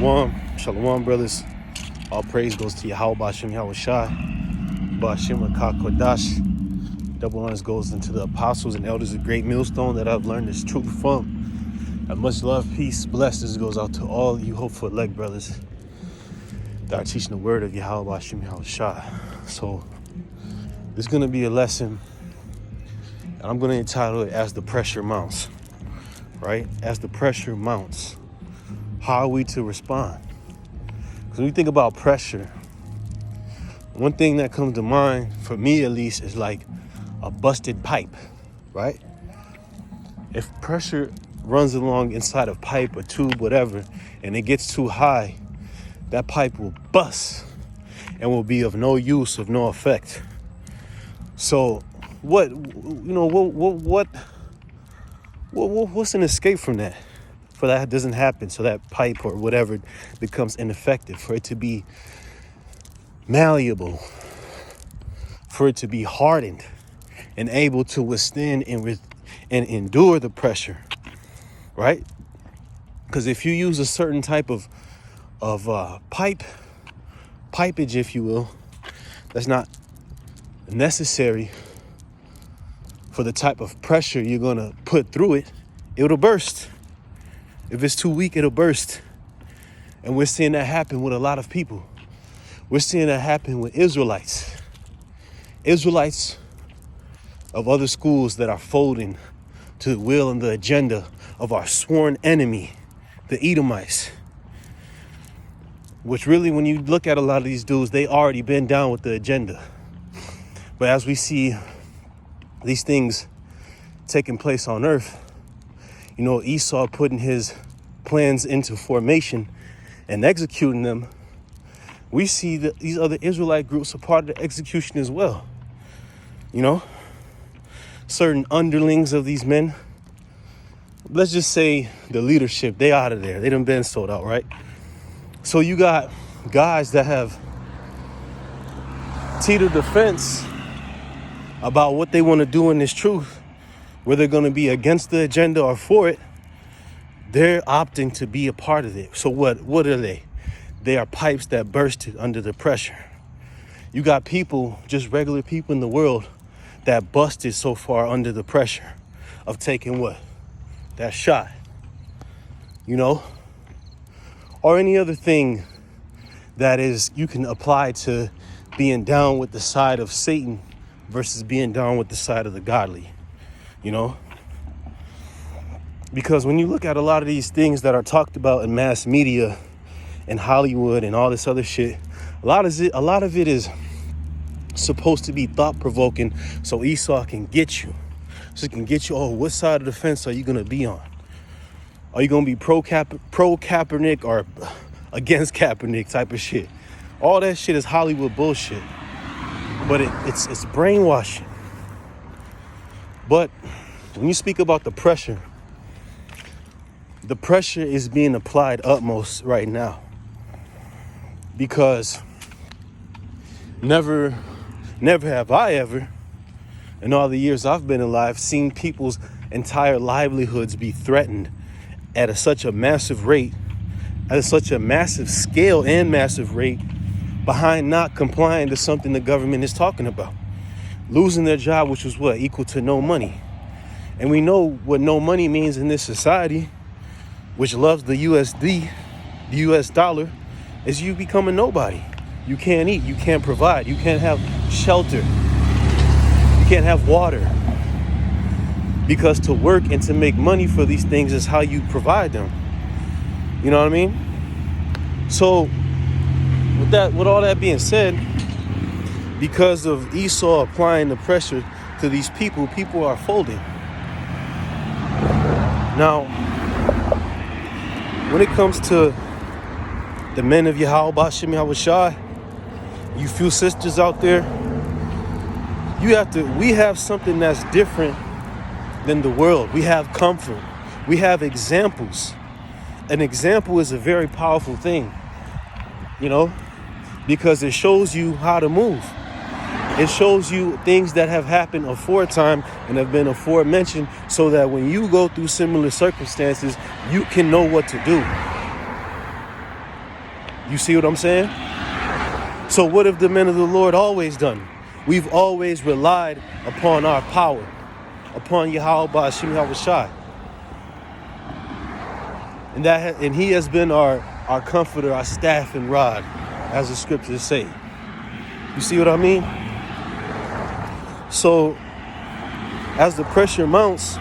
Shalom. Shalom, brothers. All praise goes to Yahweh Ba'Shem Yahweh Shai. Ba'Shem HaKakodash. Double honors goes into the apostles and elders of Great Millstone that I've learned this truth from. And much love, peace, blessings goes out to all you hopeful elect brothers that are teaching the word of Yahweh Ba'Shem Yahweh Shai. So this is going to be a lesson, and I'm going to entitle it As the Pressure Mounts. Right? As the pressure mounts, how are we to respond? Because when you think about pressure, one thing that comes to mind, for me at least, is like a busted pipe, right? If pressure runs along inside of pipe or tube, whatever, and it gets too high, that pipe will bust and will be of no use, of no effect. So what's an escape from that? For that doesn't happen, so that pipe or whatever becomes ineffective, for it to be malleable, for it to be hardened and able to withstand and endure the pressure, right? Because if you use a certain type of pipage, if you will, that's not necessary for the type of pressure you're gonna put through it, it'll burst. If it's too weak, it'll burst. And we're seeing that happen with a lot of people. We're seeing that happen with Israelites of other schools that are folding to the will and the agenda of our sworn enemy, the Edomites. Which really, when you look at a lot of these dudes, they already been down with the agenda. But as we see these things taking place on earth, you know, Esau putting his plans into formation and executing them, we see that these other Israelite groups are part of the execution as well. You know, certain underlings of these men, let's just say the leadership, they out of there. They done been sold out, right? So you got guys that have teetered the fence about what they want to do in this truth, whether they're going to be against the agenda or for it. They're opting to be a part of it. So what are they? They are pipes that bursted under the pressure. You got people, just regular people in the world, that busted so far under the pressure of taking what? That shot. You know? Or any other thing that is you can apply to being down with the side of Satan versus being down with the side of the godly, you know? Because when you look at a lot of these things that are talked about in mass media and Hollywood and all this other shit, a lot of it is supposed to be thought-provoking so Esau can get you. So it can get you, what side of the fence are you going to be on? Are you going to be pro Kaepernick or against Kaepernick type of shit? All that shit is Hollywood bullshit. But it's brainwashing. But when you speak about the pressure is being applied utmost right now. Because never have I ever, in all the years I've been alive, seen people's entire livelihoods be threatened at such a massive rate, at such a massive scale and massive rate, behind not complying to something the government is talking about. Losing their job, which was what? Equal to no money. And we know what no money means in this society, which loves the USD, the US dollar, is you become a nobody. You can't eat, you can't provide, you can't have shelter, you can't have water. Because to work and to make money for these things is how you provide them. You know what I mean? So with all that being said, because of Esau applying the pressure to these people are folding. Now, when it comes to the men of Yahweh Ba'Shem Yahweh Shai, you few sisters out there, we have something that's different than the world. We have comfort. We have examples. An example is a very powerful thing, you know, because it shows you how to move. It shows you things that have happened aforetime and have been aforementioned, so that when you go through similar circumstances, you can know what to do. You see what I'm saying? So what have the men of the Lord always done? We've always relied upon our power, upon Yahweh Ba'Shem Yahushai. And he has been our comforter, our staff and rod, as the scriptures say. You see what I mean? So as the pressure mounts,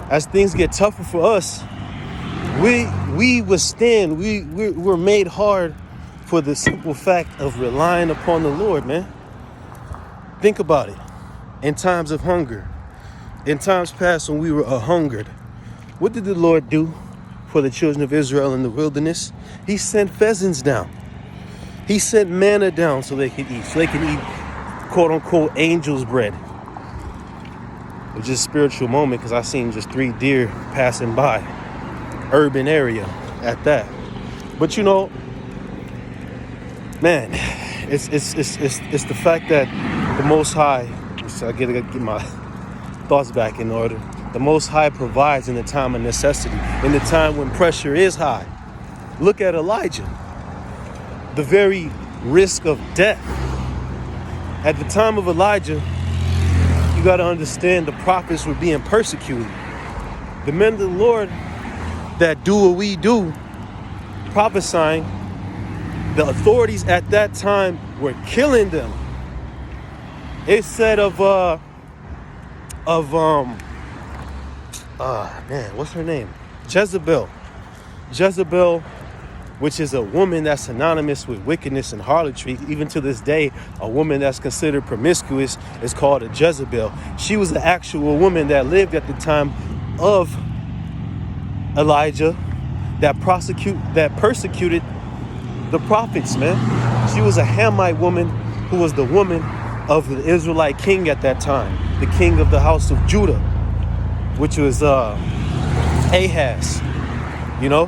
as things get tougher for us, we withstand. We're made hard for the simple fact of relying upon the Lord, man. Think about it. In times of hunger, in times past when we were hungered, what did the Lord do for the children of Israel in the wilderness? He sent pheasants down. He sent manna down so they could eat. So they could eat, quote unquote, angel's bread. It was just a spiritual moment because I seen just 3 deer passing by. Urban area at that. But you know, man, it's the fact that the Most High, so I gotta get my thoughts back in order. The Most High provides in the time of necessity, in the time when pressure is high. Look at Elijah. The very risk of death. At the time of Elijah, you got to understand the prophets were being persecuted. The men of the Lord that do what we do, prophesying, the authorities at that time were killing them. It said what's her name? Jezebel, which is a woman that's synonymous with wickedness and harlotry. Even to this day, a woman that's considered promiscuous is called a Jezebel. She was the actual woman that lived at the time of Elijah that persecuted the prophets, man. She was a Hamite woman who was the woman of the Israelite king at that time, the king of the house of Judah, which was Ahaz, you know?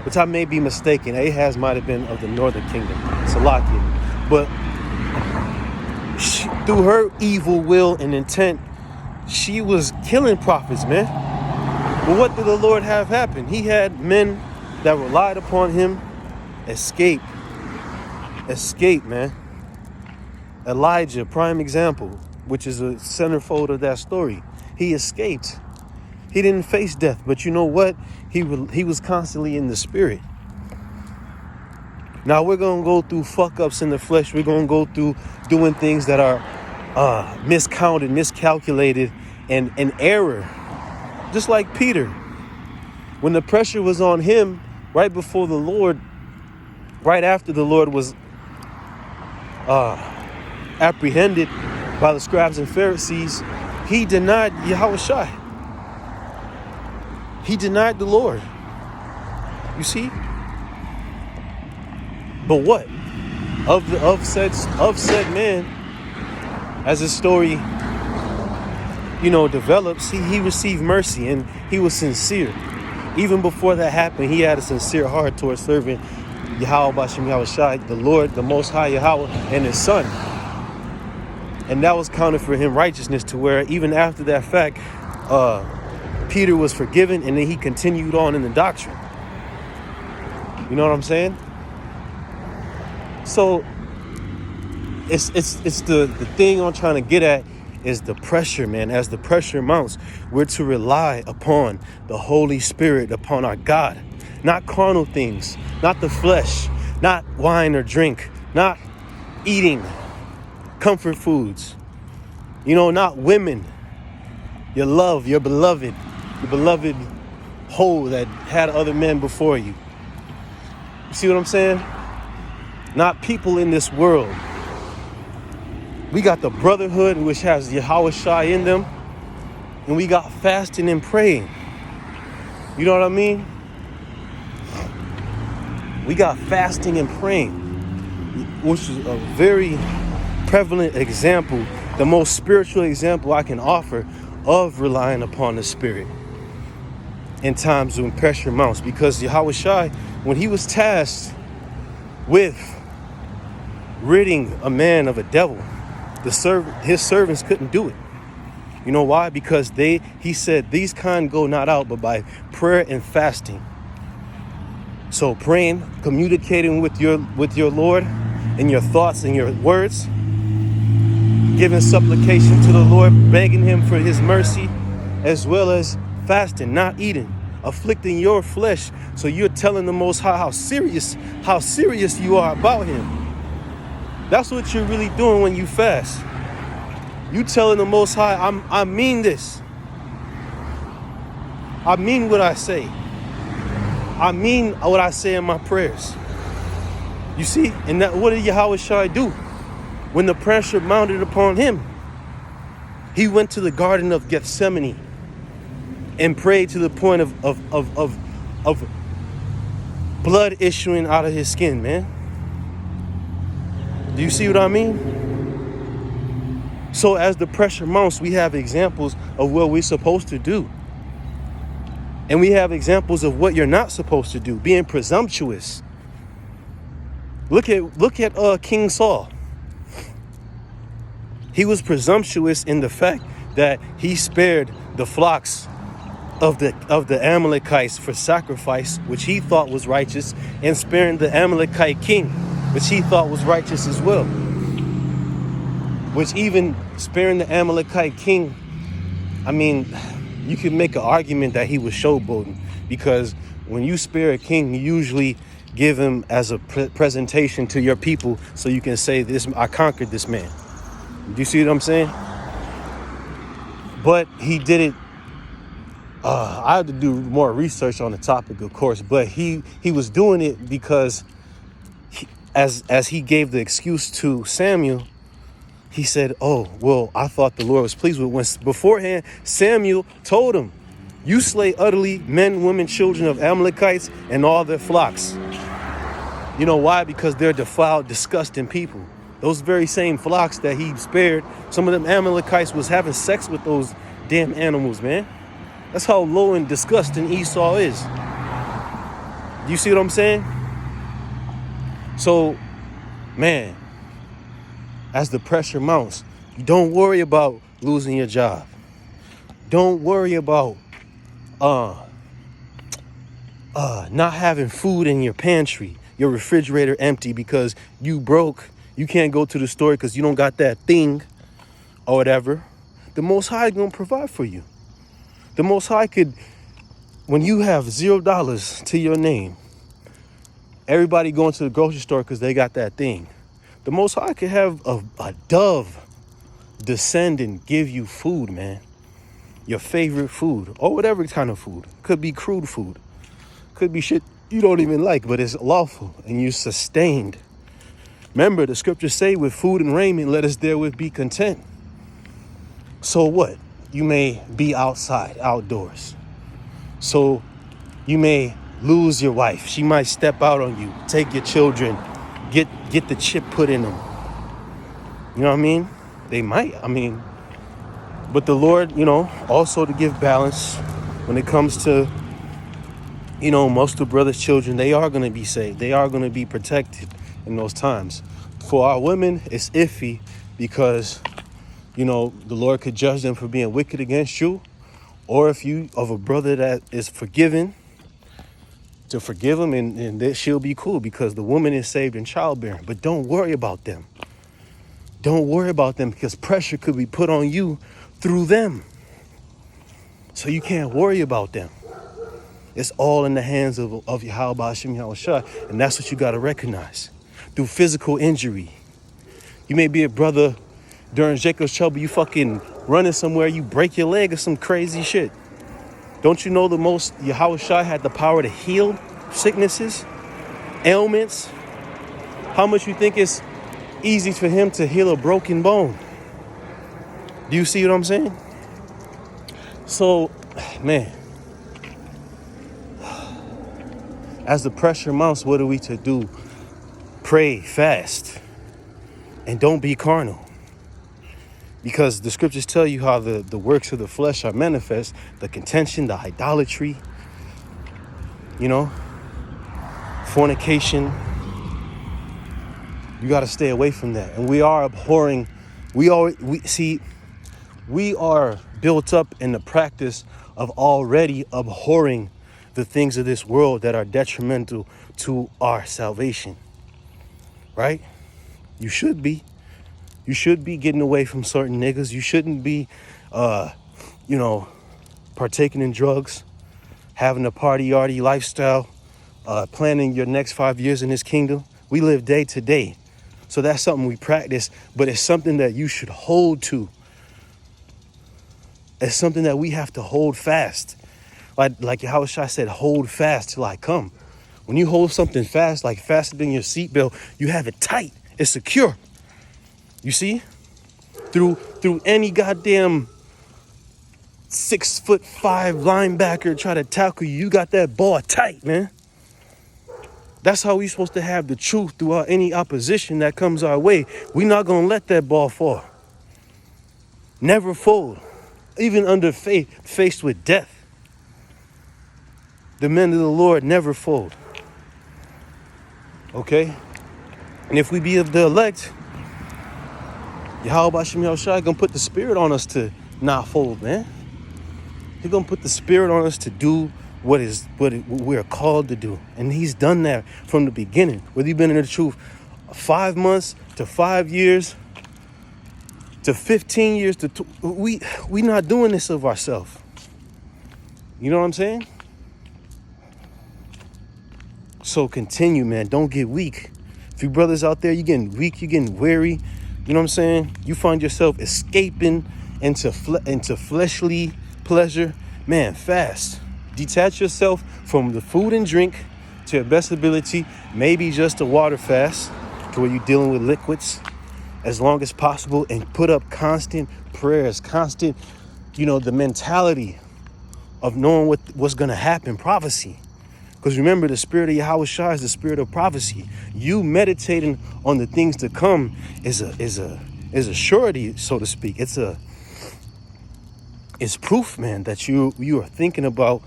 Which I may be mistaken. Ahaz might have been of the northern kingdom, Salakia. But through her evil will and intent, she was killing prophets, man. But what did the Lord have happen? He had men that relied upon him escape, man. Elijah, prime example, which is a centerfold of that story. He escaped. He didn't face death, but you know what? He was constantly in the spirit. Now we're going to go through fuck-ups in the flesh. We're going to go through doing things that are miscounted, miscalculated, and an error. Just like Peter. When the pressure was on him, right before the Lord, right after the Lord was apprehended by the scribes and Pharisees, he denied Yahushua. He denied the Lord. You see? But what? Of said man, as the story, develops, he received mercy and he was sincere. Even before that happened, he had a sincere heart towards serving Yahweh Ba'Shem Yahushai, the Lord, the Most High Yahweh, and his son. And that was counted for him righteousness, to where even after that fact, Peter was forgiven, and then he continued on in the doctrine. You know what I'm saying? So it's the thing I'm trying to get at is the pressure, man. As the pressure mounts, we're to rely upon the Holy Spirit, upon our God, not carnal things, not the flesh, not wine or drink, not eating comfort foods, not women, your beloved hoe that had other men before you. You see what I'm saying? Not people in this world. We got the brotherhood, which has Yahushua in them, and we got fasting and praying. You know what I mean? We got fasting and praying, which is a very prevalent example, the most spiritual example I can offer of relying upon the Spirit in times when pressure mounts. Because Yahushua, when he was tasked with ridding a man of a devil, his servants couldn't do it. You know why? Because he said, these kind go not out but by prayer and fasting. So praying, communicating with your Lord in your thoughts and your words, giving supplication to the Lord, begging him for his mercy, as well as fasting, not eating, afflicting your flesh. So you're telling the Most High how serious you are about him. That's what you're really doing when you fast. You telling the Most High, I mean this. I mean what I say. I mean what I say in my prayers. You see? And that, what did Yahweh Shai do? When the pressure mounted upon him, he went to the Garden of Gethsemane and prayed to the point of blood issuing out of his skin, man. Do you see what I mean? So as the pressure mounts, we have examples of what we're supposed to do. And we have examples of what you're not supposed to do, being presumptuous. Look at King Saul. He was presumptuous in the fact that he spared the flocks of the Amalekites for sacrifice, which he thought was righteous, and sparing the Amalekite king, which he thought was righteous as well. Which even sparing the Amalekite king, I mean, you can make an argument that he was showboating, because when you spare a king, you usually give him as a presentation to your people, so you can say, "This, I conquered this man." Do you see what I'm saying? But he did it. I had to do more research on the topic, of course, but he was doing it because as he gave the excuse to Samuel, he said, "Oh, well, I thought the Lord was pleased with," when beforehand Samuel told him, "You slay utterly men, women, children of Amalekites and all their flocks." You know why? Because they're defiled, disgusting people. Those very same flocks that he spared, some of them Amalekites was having sex with those damn animals, man. That's how low and disgusting Esau is. Do you see what I'm saying? So, man, as the pressure mounts, don't worry about losing your job. Don't worry about not having food in your pantry, your refrigerator empty because you broke. You can't go to the store because you don't got that thing or whatever. The Most High is going to provide for you. The Most High could, when you have $0 to your name, everybody going to the grocery store because they got that thing. The Most High could have a dove descend and give you food, man. Your favorite food or whatever kind of food. Could be crude food. Could be shit you don't even like, but it's lawful and you're sustained. Remember, the scriptures say, with food and raiment, let us therewith be content. So what? You may be outside, outdoors. So you may lose your wife. She might step out on you, take your children, get the chip put in them. You know what I mean? They might, but the Lord, also to give balance when it comes to, most of the brothers' children, they are going to be saved. They are going to be protected in those times. For our women, it's iffy because, the Lord could judge them for being wicked against you. Or if you of a brother that is forgiven, to forgive them and that she'll be cool because the woman is saved in childbearing. But don't worry about them. Don't worry about them because pressure could be put on you through them. So you can't worry about them. It's all in the hands of Yahweh Ba'ashem Yahweh Shai. And that's what you got to recognize. Through physical injury. You may be a brother during Jacob's trouble, you fucking running somewhere, you break your leg or some crazy shit. Don't you know the most Yahweh Shai had the power to heal sicknesses, ailments? How much you think it's easy for him to heal a broken bone? Do you see what I'm saying? So, man, as the pressure mounts, what are we to do? Pray, fast, and don't be carnal. Because the scriptures tell you how the works of the flesh are manifest, the contention, the idolatry, fornication. You got to stay away from that. And we are abhorring, we are built up in the practice of already abhorring the things of this world that are detrimental to our salvation, right? You should be. You should be getting away from certain niggas. You shouldn't be, partaking in drugs, having a party-yardy lifestyle, planning your next 5 years in this kingdom. We live day to day. So that's something we practice, but it's something that you should hold to. It's something that we have to hold fast. Like Yahushua said, hold fast till I come. When you hold something fast, like faster than your seatbelt, you have it tight. It's secure. You see? Through any goddamn 6'5" linebacker try to tackle you, you got that ball tight, man. That's how we supposed to have the truth throughout any opposition that comes our way. We're not going to let that ball fall. Never fold. Even under faced with death. The men of the Lord never fold. Okay? And if we be of the elect, Yahweh Shem Yahushua gonna put the spirit on us to not fold, man. He's gonna put the spirit on us to do what we're called to do. And he's done that from the beginning. Whether you've been in the truth 5 months to 5 years to 15 years we not doing this of ourselves. You know what I'm saying? So continue, man. Don't get weak. If you brothers out there, you're getting weak, you're getting weary, you know what I'm saying? You find yourself escaping into fleshly pleasure, man, fast. Detach yourself from the food and drink to your best ability. Maybe just a water fast to where you're dealing with liquids as long as possible, and put up constant prayers, constant, the mentality of knowing what's going to happen, prophecy. Because remember, the spirit of Yahushua is the spirit of prophecy. You meditating on the things to come is a surety, so to speak. It's proof, man, that you are thinking about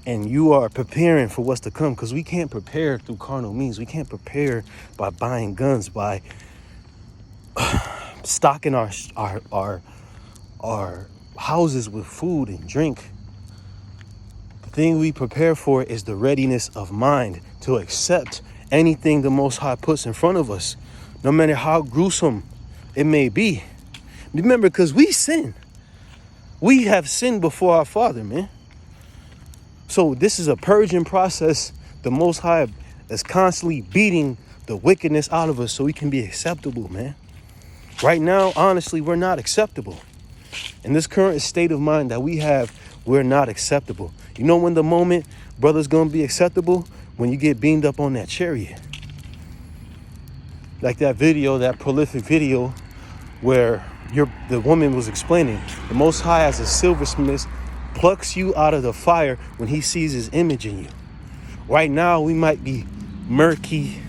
and you are preparing for what's to come. Because we can't prepare through carnal means. We can't prepare by buying guns, by stocking our houses with food and drink. The thing we prepare for is the readiness of mind to accept anything the Most High puts in front of us, no matter how gruesome it may be. Remember, because we sin. We have sinned before our Father, man. So this is a purging process. The Most High is constantly beating the wickedness out of us so we can be acceptable, man. Right now, honestly, we're not acceptable. In this current state of mind that we have, we're not acceptable. You know when the moment brother's gonna be acceptable? When you get beamed up on that chariot. Like that video, that prolific video where the woman was explaining, the Most High as a silversmith plucks you out of the fire when he sees his image in you. Right now, we might be murky.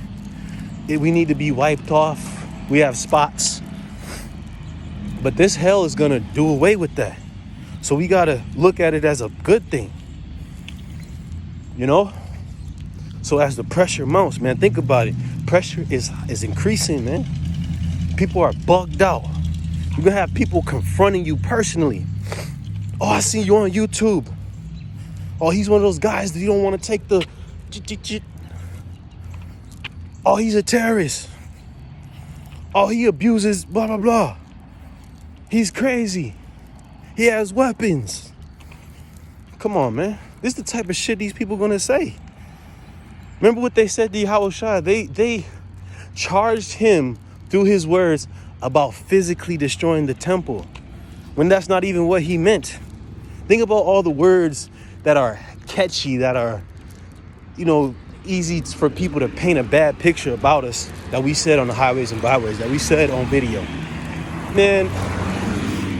We need to be wiped off. We have spots. But this hell is going to do away with that. So we got to look at it as a good thing. So as the pressure mounts, man, think about it. Pressure is increasing, man. People are bugged out. You're going to have people confronting you personally. Oh, I see you on YouTube. Oh, he's one of those guys that you don't want to take the... Oh, he's a terrorist. Oh, he abuses blah, blah, blah. He's crazy. He has weapons. Come on, man. This is the type of shit these people are going to say. Remember what they said to Yahushua? They charged him through his words about physically destroying the temple, when that's not even what he meant. Think about all the words that are catchy, that are, easy for people to paint a bad picture about us, that we said on the highways and byways, that we said on video. Man,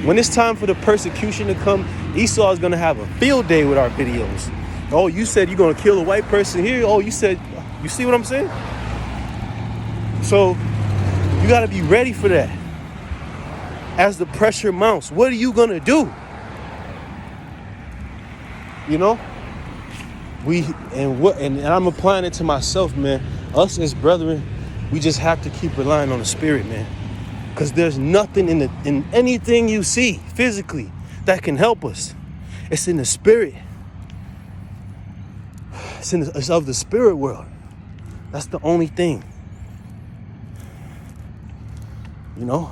when it's time for the persecution to come, Esau is going to have a field day with our videos. Oh, you said you're going to kill a white person here. Oh, you said, you see what I'm saying? So you got to be ready for that. As the pressure mounts, what are you going to do? And I'm applying it to myself, man. Us as brethren, we just have to keep relying on the spirit, man. Because there's nothing in anything you see physically that can help us. It's in the spirit. It's of the spirit world. That's the only thing. You know?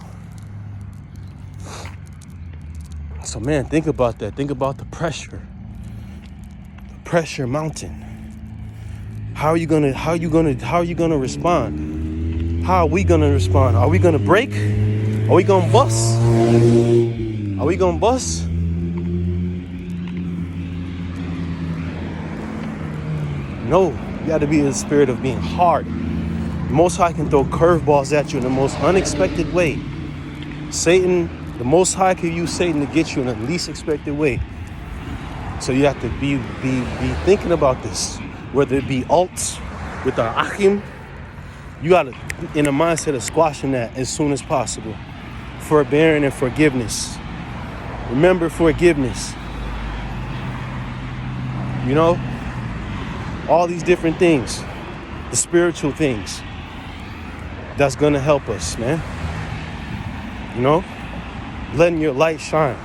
So man, think about that. Think about the pressure. The pressure mountain. How are you gonna respond? How are we gonna respond? Are we gonna break? Are we gonna bust? Are we gonna bust? No, you gotta be in the spirit of being hard. The Most High can throw curveballs at you in the most unexpected way. Satan, the Most High can use Satan to get you in the least expected way. So you have to be thinking about this. Whether it be alts with our achim, you gotta in a mindset of squashing that as soon as possible. Forbearing and forgiveness. Remember forgiveness. You know, all these different things, the spiritual things. That's gonna help us, man. You know, letting your light shine.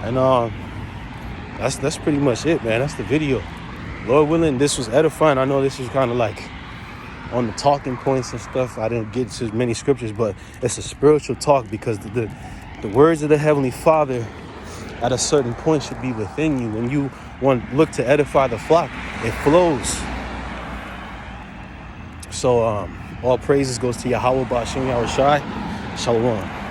And that's pretty much it, man. That's the video. Lord willing, this was edifying. I know this was kind of like on the talking points and stuff. I didn't get to as many scriptures, but it's a spiritual talk because the words of the Heavenly Father at a certain point should be within you. When you look to edify the flock, it flows. So all praises goes to Yahweh Ba'Shem Yahushai. Shalom.